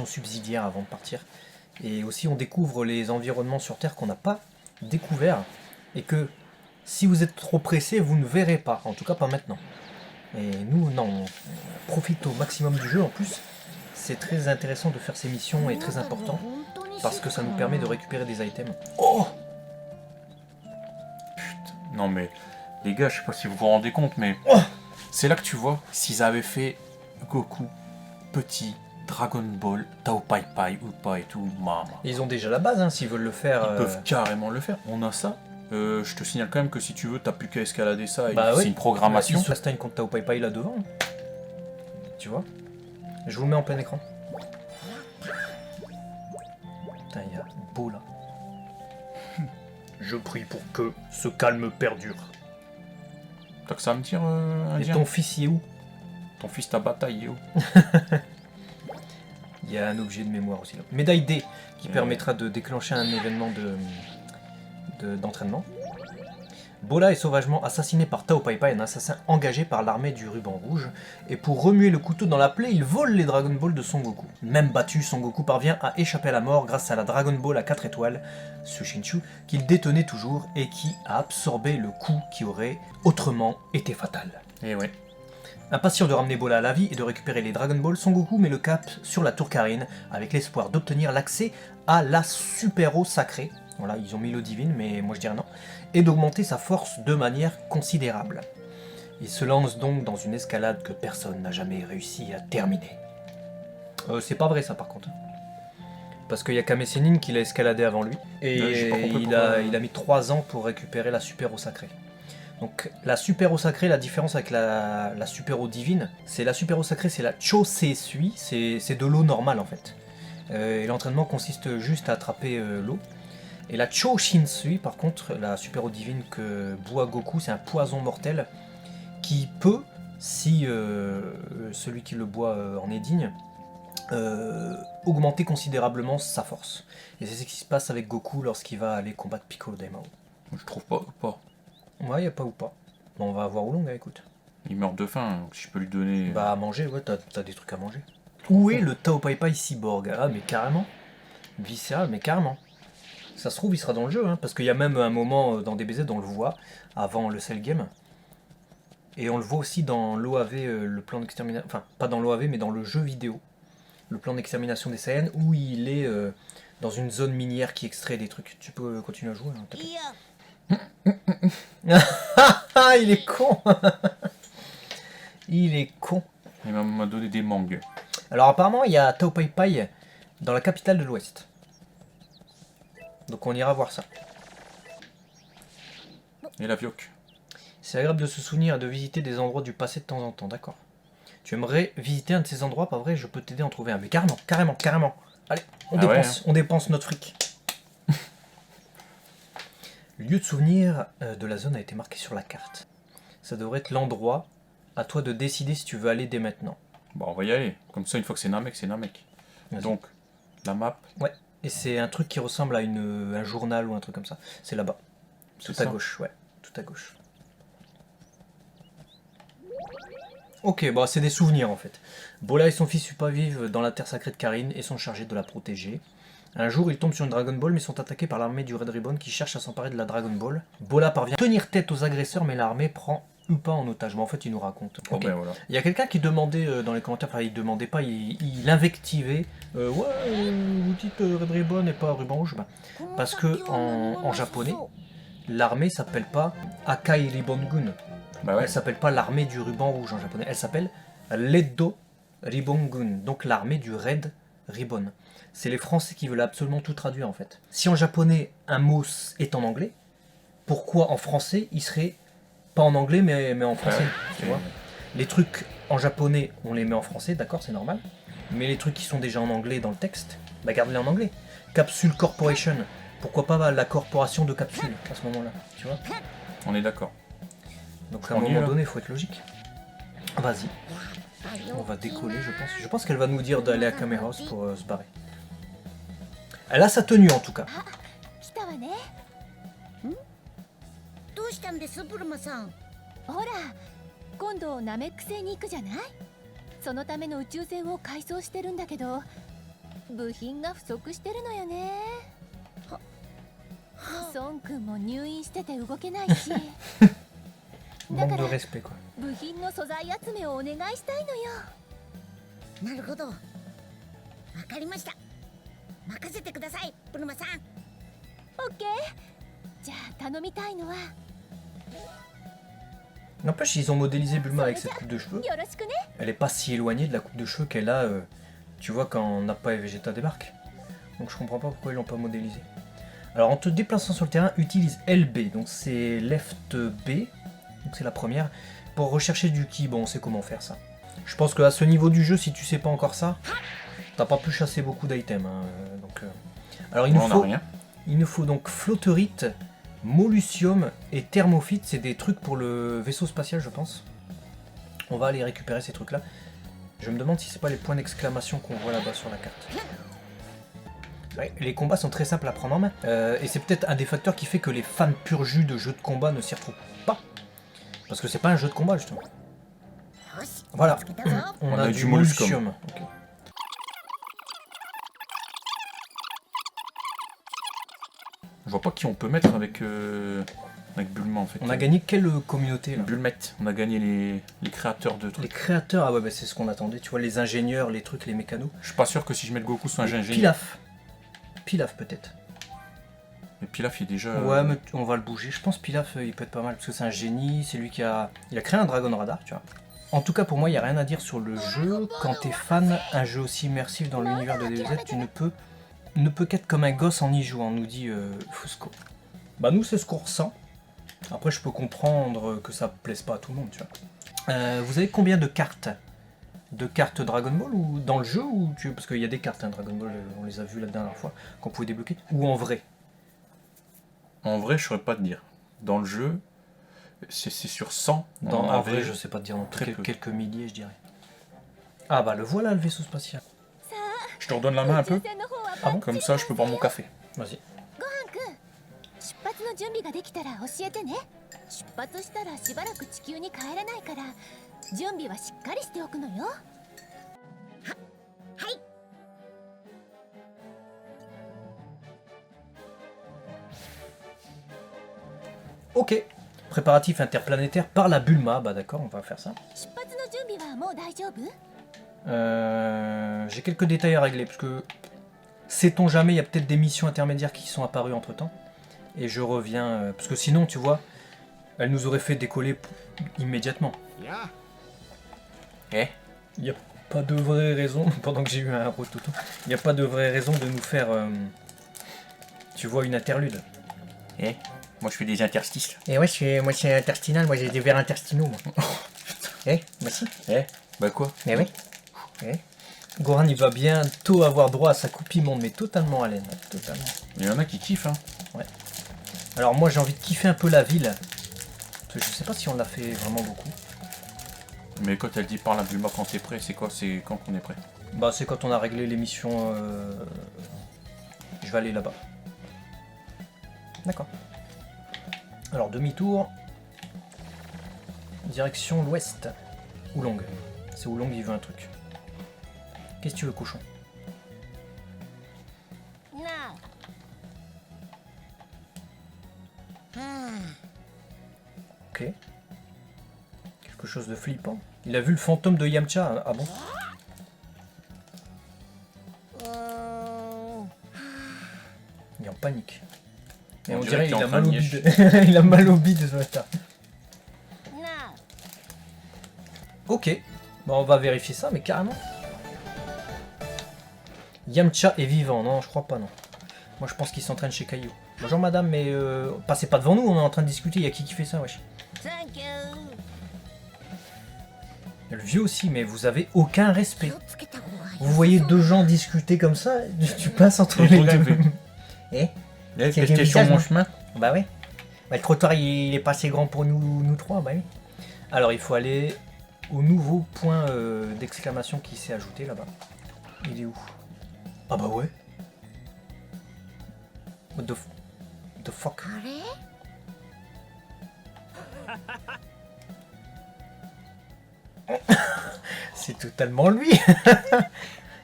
subsidiaire avant de partir. Et aussi, on découvre les environnements sur Terre qu'on n'a pas découverts. Et que si vous êtes trop pressé, vous ne verrez pas. En tout cas, pas maintenant. Et nous, non, on profite au maximum du jeu. En plus, c'est très intéressant de faire ces missions et très important. Parce que ça nous permet de récupérer des items. Oh! Non, mais les gars, je sais pas si vous vous rendez compte, mais Oh c'est là que tu vois s'ils avaient fait Goku petit, Dragon Ball, Tao Pai Pai ou pas et tout, maman. Ils ont déjà la base, hein, s'ils veulent le faire. Ils peuvent carrément le faire. On a ça. Je te signale quand même que si tu veux, t'as plus qu'à escalader ça. Bah c'est oui. une programmation. Ils se restreignent contre Tao Pai Pai là devant. Tu vois? Je vous le mets en plein écran. Putain, il y a beau là. Je prie pour que ce calme perdure. T'as que ça à me dire, Et Indien? ton fils, il est où? Ton fils, ta bataille, il est où? Il y a un objet de mémoire aussi là. Médaille D qui Ouais. permettra de déclencher un événement d'entraînement. Bola est sauvagement assassiné par Tao Pai Pai, un assassin engagé par l'armée du ruban rouge. Et pour remuer le couteau dans la plaie, il vole les Dragon Ball de Son Goku. Même battu, Son Goku parvient à échapper à la mort grâce à la Dragon Ball à 4 étoiles, Sushinshu, qu'il détenait toujours et qui a absorbé le coup qui aurait autrement été fatal. Et ouais. Impatient de ramener Bola à la vie et de récupérer les Dragon Ball, Son Goku met le cap sur la tour Karine avec l'espoir d'obtenir l'accès à la super eau sacrée Voilà, ils ont mis l'eau divine, mais moi je dirais non. Et d'augmenter sa force de manière considérable. Il se lance donc dans une escalade que personne n'a jamais réussi à terminer. C'est pas vrai ça par contre. Parce qu'il y a Kame Sennin qui l'a escaladé avant lui. Et Ouais, j'ai pas compris il pourquoi. a mis 3 ans pour récupérer la super eau sacrée. Donc la super eau sacrée, la différence avec la super eau divine, c'est la super eau sacrée, c'est la Chosei-sui, c'est de l'eau normale en fait. Et l'entraînement consiste juste à attraper l'eau. Et la Choshin-sui, par contre, la super eau divine que boit Goku, c'est un poison mortel qui peut, si celui qui le boit en est digne, augmenter considérablement sa force. Et c'est ce qui se passe avec Goku lorsqu'il va aller combattre Piccolo Daimao. Je trouve pas. Ouais, y a pas ou pas. Bon, on va voir Oolong, écoute. Il meurt de faim, donc si je peux lui donner. Bah, à manger, ouais, t'as des trucs à manger. Où est le Tao Pai Pai cyborg? Ah, mais carrément. Viscéral, mais carrément. Ça se trouve, il sera dans le jeu, hein, parce qu'il y a même un moment dans DBZ, on le voit, avant le Cell Game. Et on le voit aussi dans l'OAV, le plan d'extermination. Enfin, pas dans l'OAV, mais dans le jeu vidéo. Le plan d'extermination des Saiyans, où il est dans une zone minière qui extrait des trucs. Tu peux continuer à jouer, hein, t'inquiète. いや Ah, il est con. Il est con. Il m'a donné des mangues. Alors apparemment, il y a Tao Pai Pai dans la capitale de l'Ouest. Donc on ira voir ça. Et la vioque. C'est agréable de se souvenir et de visiter des endroits du passé de temps en temps, d'accord. Tu aimerais visiter un de ces endroits, pas vrai? Je peux t'aider à en trouver un. Mais carrément. Allez, Ah ouais, on dépense notre fric. Le lieu de souvenir de la zone a été marqué sur la carte. Ça devrait être l'endroit. À toi de décider si tu veux aller dès maintenant. Bon, on va y aller. Comme ça, une fois que c'est Namek, c'est Namek. Vas-y. Donc, la map, Et c'est un truc qui ressemble à un journal ou un truc comme ça. C'est là-bas. c'est Tout ça. à gauche, ouais. Tout à gauche. Ok, bah c'est des souvenirs en fait. Bola et son fils survivent dans la terre sacrée de Karine et sont chargés de la protéger. Un jour, ils tombent sur une Dragon Ball mais sont attaqués par l'armée du Red Ribbon qui cherche à s'emparer de la Dragon Ball. Bola parvient à tenir tête aux agresseurs mais l'armée prend Upa en otage. Mais en fait, il nous raconte. Bon, Ok. ben voilà. Il y a quelqu'un qui demandait dans les commentaires, enfin il demandait pas, il invectivait. Ouais, vous dites Red Ribbon et pas ruban rouge. Bah, parce que en japonais, l'armée s'appelle pas Akai Ribbon-gun. Bah ouais. Elle s'appelle pas l'armée du ruban rouge en japonais. Elle s'appelle Reddo Ribbon-gun. Donc l'armée du Red Ribbon. C'est les Français qui veulent absolument tout traduire en fait. Si en japonais un mot est en anglais, pourquoi en français il serait pas en anglais mais en français, Ouais, tu vois? Les trucs en japonais, on les met en français, d'accord, c'est normal. Mais les trucs qui sont déjà en anglais dans le texte, bah garde-les en anglais. Capsule Corporation, pourquoi pas la corporation de capsule à ce moment-là, tu vois? On est d'accord. Donc à un On y moment va. donné, il faut être logique. Vas-y, on va décoller, je pense. Je pense qu'elle va nous dire d'aller à Kamehouse pour se barrer. Elle a sa tenue en tout cas. 来たわね。どうしたんですブルマさん。ほら今度ナメック星に行くじゃない。そのための宇宙船を改装してるんだけど部品が不足してるのよね。孫くんも入院してて動けないしだ Manque か de ら respect quoi. 部品の素材集めをお願いしたいのよ。なるほど。わかりました。任せてくださいブルマさん。オッケー。じゃあ頼みたいのは N'empêche, ils ont modélisé Bulma avec cette coupe de cheveux. よろしくね。 Elle est pas si éloignée de la coupe de cheveux qu'elle a, tu vois, quand Nappa et Vegeta débarquent. Donc je comprends pas pourquoi ils l'ont pas modélisé. Alors en te déplaçant sur le terrain, utilise LB, donc c'est Left B, donc c'est la première, pour rechercher du ki. Bon, on sait comment faire ça. Je pense qu'à ce niveau du jeu, si tu sais pas encore ça, t'as pas pu chasser beaucoup d'items. Hein, donc, alors On a rien. il nous faut donc Flotterite, Mollusium et Thermophyte, c'est des trucs pour le vaisseau spatial, je pense. On va aller récupérer ces trucs-là. Je me demande si c'est pas les points d'exclamation qu'on voit là-bas sur la carte. Ouais, les combats sont très simples à prendre en main. Et c'est peut-être un des facteurs qui fait que les fans pur jus de jeux de combat ne s'y retrouvent pas. Parce que c'est pas un jeu de combat, justement. よし。 Voilà. 見つけたぞ。 On a a du du molluscum. Mollusium. Ok. Je vois pas qui on peut mettre avec Bulma en fait. On a gagné quelle communauté là? Bulmette. On a gagné les créateurs de Les trucs. créateurs, ah ouais, bah, c'est ce qu'on attendait. Tu vois, les ingénieurs, les trucs, les mécanos. Je suis pas sûr que si je mets le Goku sur un ingénieur. Pilaf. Pilaf peut-être. Mais Pilaf, il est déjà... Ouais, mais on va le bouger. Je pense Pilaf, il peut être pas mal parce que c'est un génie. C'est lui qui a... Il a créé un Dragon Radar, tu vois. En tout cas, pour moi, il n'y a rien à dire sur le jeu. Quand t'es fan, un jeu aussi immersif dans l'univers de DBZ, tu ne peux qu'être comme un gosse en y jouant, nous dit Fusco. Bah nous, c'est ce qu'on ressent. Après, je peux comprendre que ça plaise pas à tout le monde, tu vois. Vous avez combien de cartes? De cartes Dragon Ball ou dans le jeu ou parce qu'il y a des cartes, hein, Dragon Ball, on les a vues la dernière fois, qu'on pouvait débloquer. Ou en vrai? En vrai, je saurais pas te dire. Dans le jeu, c'est sur 100. En vrai, je sais pas te dire, non, très peu. quelques milliers, je dirais. Ah bah le voilà, le vaisseau spatial. Je te redonne la main un peu. 宇宙船の方は Ah bon? Comme ça, je peux boire mon café. Vas-y. 出発の準備ができたら教えてね。出発したらしばらく地球に帰らないから準備はしっかりしておくのよ。はい。 Ok. Préparatif interplanétaire par la Bulma. Bah d'accord, on va faire ça. 出発の準備はもう大丈夫？ J'ai quelques détails à régler, parce que sait-on jamais, il y a peut-être des missions intermédiaires qui sont apparues entre temps. Et je reviens, parce que sinon, tu vois, elle nous aurait fait décoller immédiatement. Eh? Il n'y a pas de vraie raison, pendant que j'ai eu un rototo, il n'y a pas de vraie raison de nous faire, tu vois, une interlude. Eh? Moi, je fais des interstices. Et ouais, moi c'est interstitionnel, moi j'ai des vers interstinos, moi. Eh, bah si. Eh? Bah quoi? Mais oui. Gohan, il va bientôt avoir droit à sa coupe immonde, mais totalement à l'aine. Totalement. Il y en a qui kiffent, hein. Ouais. Alors moi, j'ai envie de kiffer un peu la ville. Parce que je sais pas si on l'a fait vraiment beaucoup. Mais quand elle dit parle à Bulma quand t'es prêt, c'est quoi? C'est quand qu'on est prêt? Bah c'est quand on a réglé les missions... Je vais aller là-bas. D'accord. Alors demi-tour. Direction l'ouest. Oolong. C'est Oolong, il veut un truc. Qu'est-ce que tu veux, cochon? なあ。はあ。 Ok. Quelque chose de flippant. Il a vu le fantôme de Yamcha. Ah bon? うーん。 Il est en panique. Et On on dirait dirait qu'il est qu'il a en train mal au de bide. Il a mal au bide ce matin. なあ。 Ok. Bon, on va vérifier ça, mais carrément. Yamcha est vivant. Non, je crois pas, non. Moi, je pense qu'il s'entraîne chez Caillou. Bonjour madame, mais passez pas devant nous, on est en train de discuter. Il y a qui fait ça, wesh? サンキュー。 Le vieux aussi, mais vous avez aucun respect. 気をつけた方がいい。 Vous voyez deux gens discuter comme ça, tu passes entre Et les regarde, deux. mais- Eh? Eh, C'est t'es du sur visage, mon non? chemin? Bah ouais. Bah, le trottoir il est pas assez grand pour nous trois, bah oui. Alors il faut aller au nouveau point d'exclamation qui s'est ajouté là-bas. Il est où? Ah bah ouais. What the fuck? あれ？ C'est totalement lui.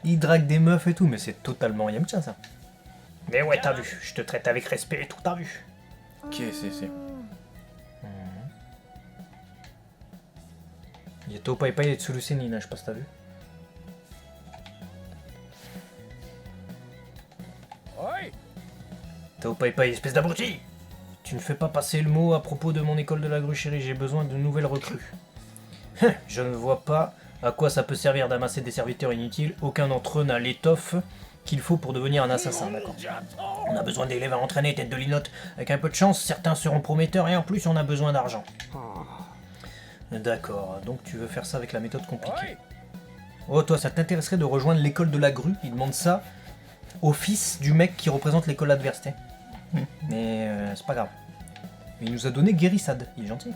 Il drague des meufs et tout, mais c'est totalement Yamcha ça. Mais ouais, t'as vu, je te traite avec respect et tout, t'as vu. Ok, c'est. Yato Pai Pai et Tsuru Sennin, je sais pas si t'as vu. Tao Pai Pai, espèce d'abruti! Tu ne fais pas passer le mot à propos de mon école de la grue, chérie, j'ai besoin de nouvelles recrues. Je ne vois pas à quoi ça peut servir d'amasser des serviteurs inutiles, aucun d'entre eux n'a l'étoffe qu'il faut pour devenir un assassin, d'accord. On a besoin d'élèves à entraîner, tête de linotte. Avec un peu de chance, certains seront prometteurs et en plus on a besoin d'argent. D'accord, donc tu veux faire ça avec la méthode compliquée. Oh, toi, ça t'intéresserait de rejoindre l'école de la grue? Il demande ça au fils du mec qui représente l'école adverse. Mais c'est pas grave. Il nous a donné Guérissade, il est gentil.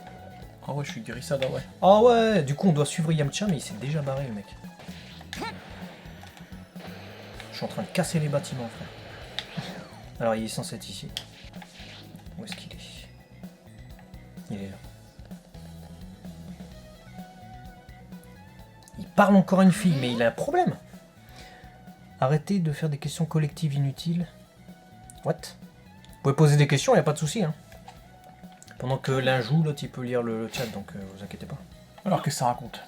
Ah ouais, je suis Guérissade, ah ouais. Ah ouais, du coup on doit suivre Yamcha, mais il s'est déjà barré le mec. Je suis en train de casser les bâtiments, frère. Alors il est censé être ici. Où est-ce qu'il est? Il est là. Il parle encore à une fille, mais il a un problème. Arrêtez de faire des questions collectives inutiles. What? Vous pouvez poser des questions, y a pas de souci, hein. Pendant que l'un joue, l'autre il peut lire le chat, donc vous inquiétez pas. Alors qu'est-ce que ça raconte?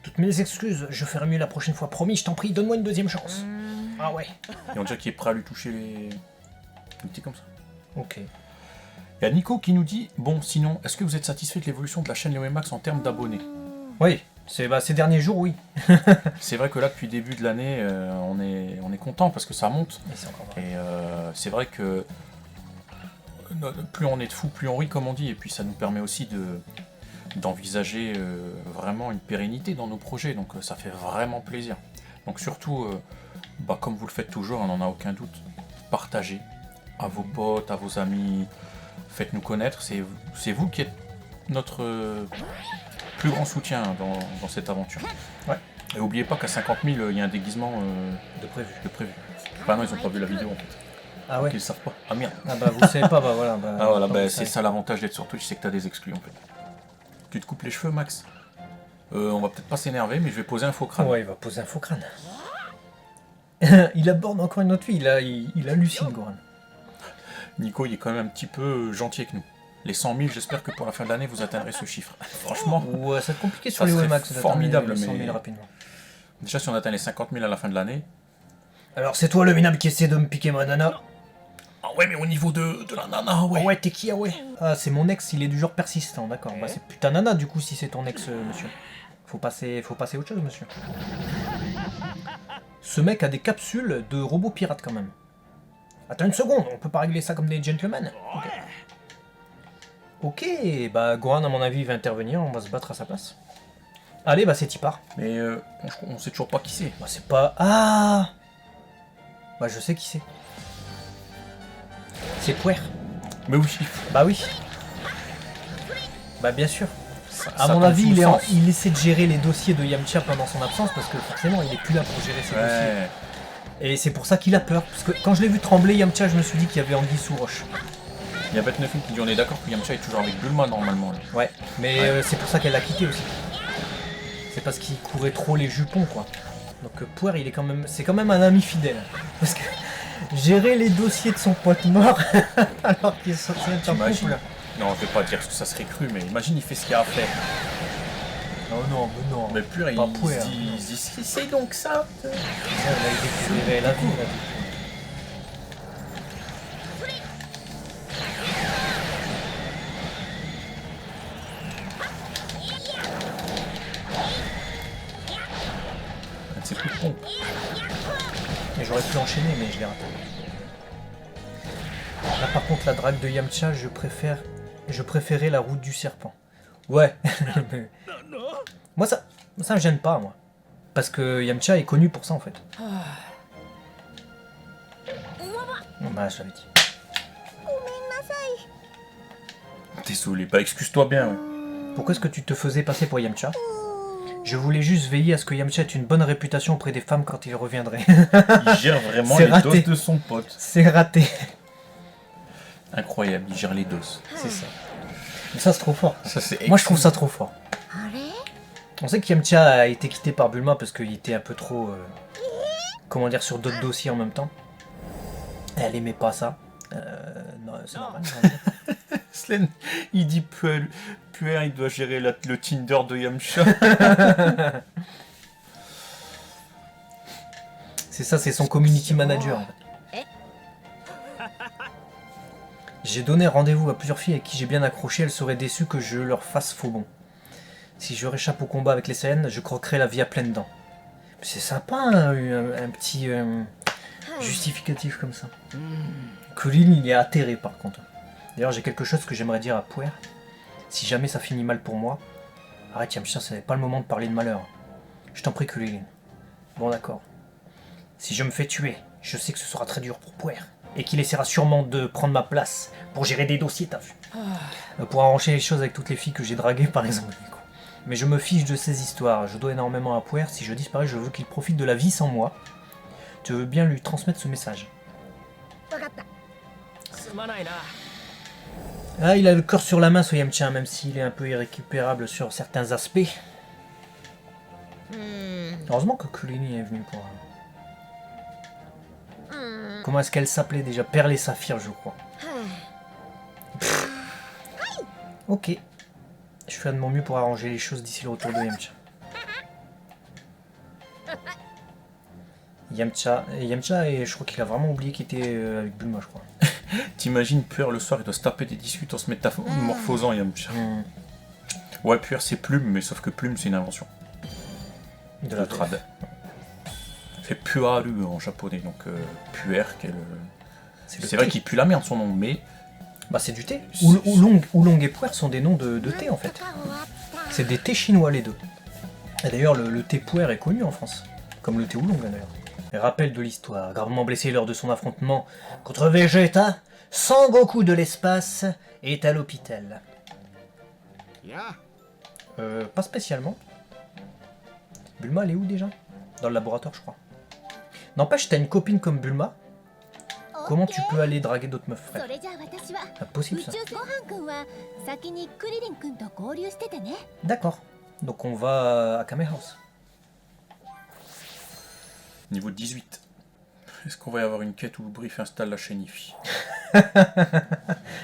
Toutes mes excuses, je ferai mieux la prochaine fois, promis, je t'en prie, donne-moi une deuxième chance. Ah ouais. Et on dirait qu'il est prêt à lui toucher les petits comme ça. Ok. Il y a Nico qui nous dit, bon sinon, est-ce que vous êtes satisfait de l'évolution de la chaîne Léo Max en termes d'abonnés? Oui, ces derniers jours, oui. C'est vrai que là, depuis le début de l'année, on est content parce que ça monte. Et c'est encore vrai. Et c'est vrai que plus on est de fous, plus on rit, comme on dit. Et puis ça nous permet aussi d'envisager vraiment une pérennité dans nos projets. Donc ça fait vraiment plaisir. Donc surtout, comme vous le faites toujours, on n'en a aucun doute, partagez à vos potes, à vos amis. Faites-nous connaître. C'est vous qui êtes notre plus grand soutien dans cette aventure. Ouais. Et n'oubliez pas qu'à 50 000, il y a un déguisement De prévu. de prévu. Enfin non, ils ont pas vu la vidéo en fait. Ah ouais. Ils le savent pas. Ah merde. Ah bah vous savez pas, bah voilà. Ah voilà, donc, c'est ça l'avantage d'être sur Twitch, c'est que t'as des exclus en fait. Tu te coupes les cheveux, Max? On va peut-être pas s'énerver, mais je vais poser un faux crâne. Ouais, il va poser un faux crâne. Il aborde encore une autre fille, il hallucine, Goran. Nico, il est quand même un petit peu gentil avec nous. Les 100 000, j'espère que pour la fin de l'année, vous atteindrez ce chiffre. Franchement, Ouais, ça va être compliqué Ça sur les serait WMAX. d'atteindre formidable, les 100 000 mais- rapidement. déjà si on atteint les 50 000 à la fin de l'année... Alors c'est toi le minable qui essaie de me piquer ma nana? Ah ouais, mais au niveau de la nana, ouais. Ah ouais, t'es qui? Ah ouais. Ah, c'est mon ex, il est du genre persistant, d'accord. Bah c'est putain nana du coup si c'est ton ex, monsieur. Faut passer à autre chose, monsieur. Ce mec a des capsules de robots pirates quand même. Attends une seconde, on peut pas régler ça comme des gentlemen. Ok, bah Goran à mon avis va intervenir, on va se battre à sa place. Allez, bah c'est Tipar. Mais on sait toujours pas qui c'est. Bah c'est pas... Ah. Bah je sais qui c'est. C'est Puer. Mais oui, Bah oui. Bah bien sûr. À ça mon tombe avis, sous le sens. il essaie de gérer les dossiers de Yamcha pendant son absence parce que forcément il est plus là pour gérer ses dossiers. Ouais. Et c'est pour ça qu'il a peur. Parce que quand je l'ai vu trembler Yamcha, je me suis dit qu'il y avait anguille sous roche. Il y a Batnefin qui dit on est d'accord que Yamcha est toujours avec Bulma normalement. Là. Ouais. Mais Ouais. c'est pour ça qu'elle l'a quitté aussi. C'est parce qu'il courait trop les jupons quoi. Donc Puer, il est quand même, c'est quand même un ami fidèle. Parce que gérer les dossiers de son pote mort alors qu'il est sorti en T'imagines? couple. Non, je vais pas dire ce que ça serait cru, mais imagine il fait ce qu'il y a à faire. Non, mais non. Mais pur, il Pas se Puer. dit c'est donc ça. Ouais, là, il est la vie. La vie. C'est plus con. Et j'aurais pu enchaîner, mais je l'ai raté. Là, par contre, la drague de Yamcha, je préférais la route du serpent. Ouais. Moi, ça me gêne pas, moi. Parce que Yamcha est connu pour ça, en fait. Bah, je l'avais dit. Désolé, bah excuse-toi bien. Ouais. Pourquoi est-ce que tu te faisais passer pour Yamcha? Je voulais juste veiller à ce que Yamcha ait une bonne réputation auprès des femmes quand il reviendrait. Il gère vraiment C'est les raté. doses de son pote. C'est raté. Incroyable, il gère les doses. C'est ça. Mais ça, c'est trop fort. Ça, c'est Moi, je trouve ça trop fort. あれ On sait que Yamcha a été quitté par Bulma parce qu'il était un peu trop... comment dire, sur d'autres dossiers en même temps. Elle aimait pas ça. Non, c'est normal. Slen, il dit Puer, il doit gérer le Tinder de Yamcha. C'est ça, c'est son community manager. En fait. J'ai donné rendez-vous à plusieurs filles avec qui j'ai bien accroché, elles seraient déçues que je leur fasse faux bon. Si je réchappe au combat avec les Saiyans, je croquerai la vie à pleines dents. C'est sympa, hein, un petit justificatif comme ça. Kulin, il est atterré par contre. D'ailleurs, j'ai quelque chose que j'aimerais dire à Puer. Si jamais ça finit mal pour moi, arrête Yamcha, c'est pas le moment de parler de malheur. Je t'en prie, Kulin. Bon, d'accord. Si je me fais tuer, je sais que ce sera très dur pour Puer. Et qu'il essaiera sûrement de prendre ma place pour gérer des dossiers, t'as vu. Pour arranger les choses avec toutes les filles que j'ai draguées, par exemple. Mais je me fiche de ces histoires. Je dois énormément à Puer. Si je disparais, je veux qu'il profite de la vie sans moi. Tu veux bien lui transmettre ce message. わかった すまないな。 Ah, il a le cœur sur la main, ce Yamcha, même s'il est un peu irrécupérable sur certains aspects. うーん Heureusement que Kulini est venu pour... うーん Comment est-ce qu'elle s'appelait déjà? Perle et Saphir, je crois. は Ok. Je ferai de mon mieux pour arranger les choses d'ici le retour de Yamcha. Yamcha, et je crois qu'il a vraiment oublié qu'il était avec Bulma, je crois. T'imagines Puer le soir, il doit se taper des disques en se métamorphosant. Il y a... Hmm. Ouais, Puer c'est Plume, mais sauf que Plume c'est une invention. De la trad. C'est Puaru en japonais, donc Puer, c'est vrai qu'il pue la merde son nom, mais. Bah c'est du thé. Oolong et Puer sont des noms de thé en fait. C'est des thés chinois les deux. Et d'ailleurs le thé Puer est connu en France, comme le thé Oolong d'ailleurs. Et rappel de l'histoire, gravement blessé lors de son affrontement contre Vegeta, Sangoku de l'espace est à l'hôpital. Pas spécialement. Bulma elle est où déjà? Dans le laboratoire je crois. N'empêche, t'as une copine comme Bulma, comment tu peux aller draguer d'autres meufs, frère? それじゃあ私は Impossible 宇 ça. 宙ごはんくんは先にクリリンくんと合流しててね。 D'accord. Donc on va à Kame House. Niveau 18. Est-ce qu'on va y avoir une quête où Brief installe la chaîne IFI?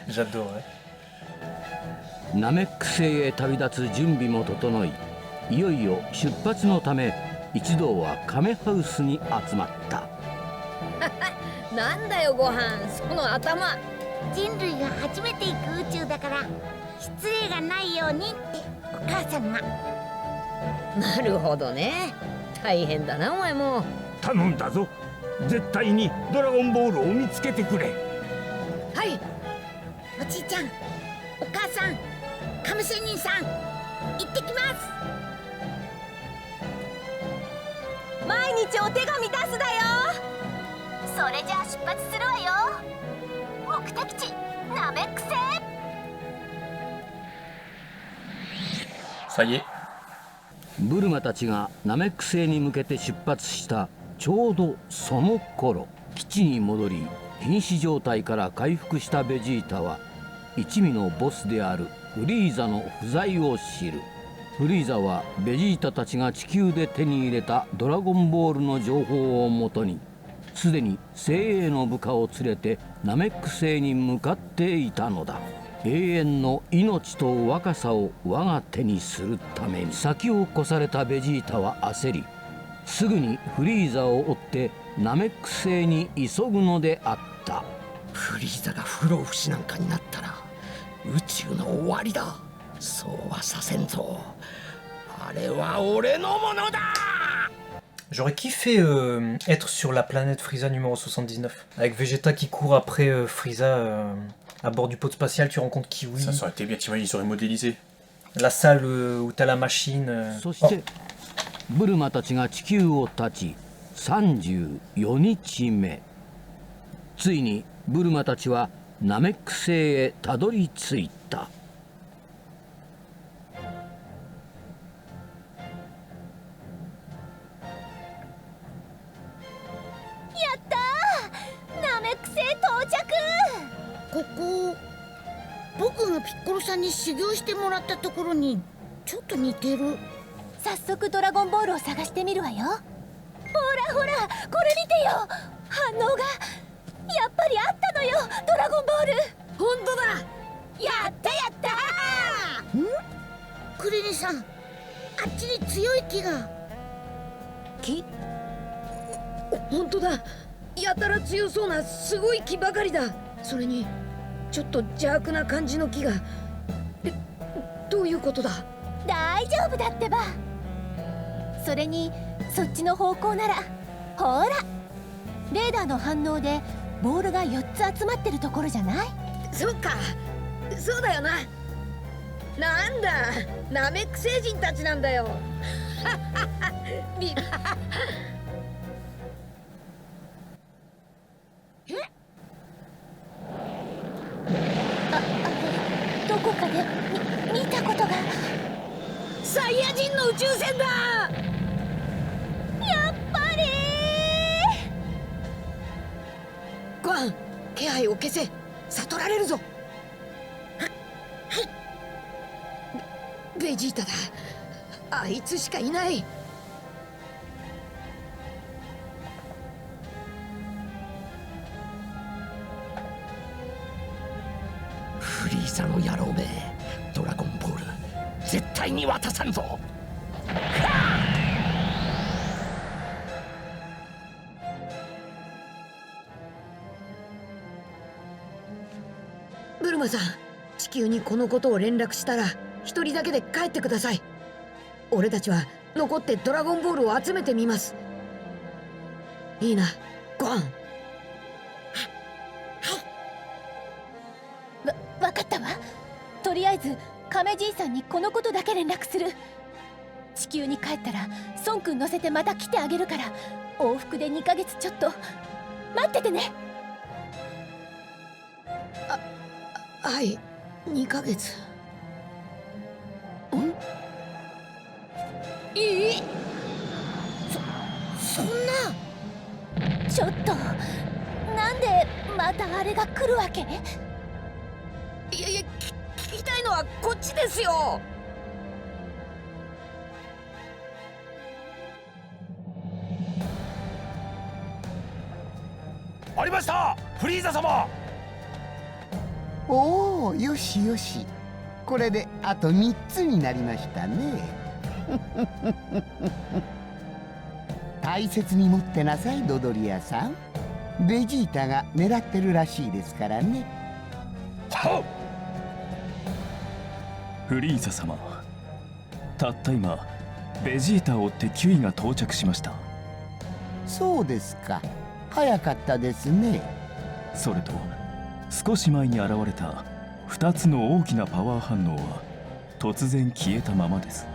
J'adorerais. ナメック星へ旅立つ準備も整い、いよいよ出発のため一同はカメハウスに集まった。なんだよご飯、その頭。人類が初めて行く宇宙だから失礼がないようにってお母さんが。なるほどね。大変だなお前も。頼んだぞ。絶対にドラゴンボールを見つけてくれ。はい。おじいちゃん、お母さん、亀仙人さん、行ってきます。毎日お手紙出すだよ。それじゃあ出発するわよ。目的地ナメック星。 Ça y est. ブルマたちがナメック星に向けて出発したちょうどその頃、基地に戻り瀕死状態から回復したベジータは一味のボスであるフリーザの不在を知る。フリーザはベジータたちが地球で手に入れたドラゴンボールの情報をもとにすでに精鋭の部下を連れてナメック星に向かっていたのだ。永遠の命と若さを我が手にするために先を越されたベジータは焦り、すぐにフリーザを追ってナメック星に急ぐのであった。フリーザが不老不死なんかになったら宇宙の終わりだ。そうはさせんぞ。あれは俺のものだ。 J'aurais kiffé être sur la planète Frieza numéro 79, avec Vegeta qui court après Frieza à bord du pod spatial, tu rencontres Kiwi. Ça aurait été bien, t'imagines, ils auraient modélisé. La salle où t'as la machine. そしてブルマたちが地球を立ち34日目、ついにブルマたちはナメック星へたどり着いた。ナメック星到着。ここ、僕がピッコロさんに修行してもらったところにちょっと似てる。早速ドラゴンボールを探してみるわよ。ほらほら、これ見てよ。反応がやっぱりあったのよ、ドラゴンボール。本当だ。やったやったー。クリリンさん、あっちに強い木が。木？本当だ。やたら強そうなすごい木ばかりだ。それにちょっと邪悪な感じの木が。どういうことだ？大丈夫だってば。それにそっちの方向ならほら、レーダーの反応でボールが4つ集まってるところじゃない？そっか、そうだよな。なんだ、ナメック星人たちなんだよ。どこかで見たことが。サイヤ人の宇宙船だ。やっぱりご飯、気配を消せ。悟られるぞ。ベジータだ。あいつしかいない。フリーザの野郎め、ドラゴンボール絶対に渡さんぞ。ルマさん、地球にこのことを連絡したら一人だけで帰ってください。俺たちは残ってドラゴンボールを集めてみます。いいな、ゴアン。わかったわ。とりあえず亀じいさんにこのことだけ連絡する。地球に帰ったら孫くん乗せてまた来てあげるから、往復で2ヶ月ちょっと待っててね。はい、2ヶ月。いいそんな。ちょっとなんでまたあれが来るわけ？いやいや、聞きたいのはこっちですよ。ありました、フリーザ様。おお、よしよし。これであと3つになりましたね。大切に持ってなさい、ドドリアさん。ベジータが狙ってるらしいですからね。はっ。フリーザ様、たった今ベジータを追ってキュイが到着しました。そうですか、早かったですね。それと少し前に現れた2つの大きなパワー反応は突然消えたままです。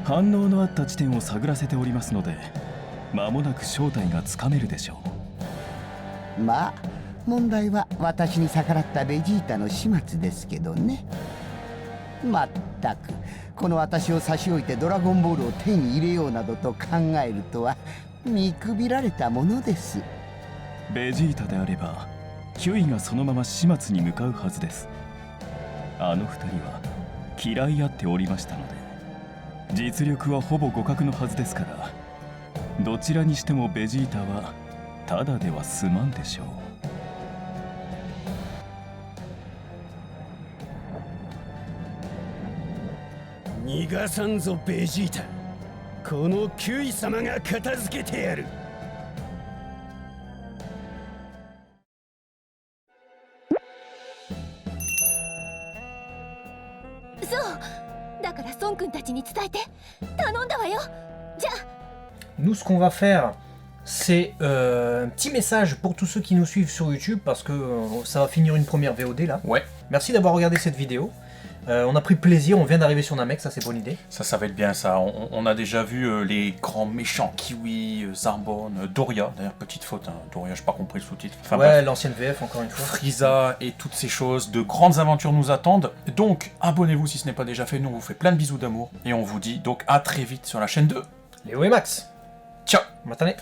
反応のあった地点を探らせておりますので、間もなく正体がつかめるでしょう。まあ問題は私に逆らったベジータの始末ですけどね。まったく、この私を差し置いてドラゴンボールを手に入れようなどと考えるとは見くびられたものです。ベジータであればキュイがそのまま始末に向かうはずです。あの2人は嫌い合っておりましたので、実力はほぼ互角のはずですから、どちらにしてもベジータはただでは済まんでしょう。逃がさんぞベジータ。このキュイ様が片付けてやる。そうだから孫くんたちに伝えて、頼んだわよ。じゃあNous, ce qu'on va faire, c'est un petit message pour tous ceux qui nous suivent sur YouTube, parce que ça va finir une première VOD là. Ouais. Merci d'avoir regardé cette vidéo. On a pris plaisir, on vient d'arriver sur Namek, ça c'est bonne idée. Ça va être bien ça. On a déjà vu les grands méchants Kiwi, Zarbon, Doria. D'ailleurs, petite faute, hein. Doria, j'ai pas compris le sous-titre. Enfin, ouais, bref. l'ancienne VF encore une fois. Frieza et toutes ces choses. De grandes aventures nous attendent. Donc, abonnez-vous si ce n'est pas déjà fait. Nous, on vous fait plein de bisous d'amour. Et on vous dit donc à très vite sur la chaîne 2. Léo et Max. Ciao. Matane.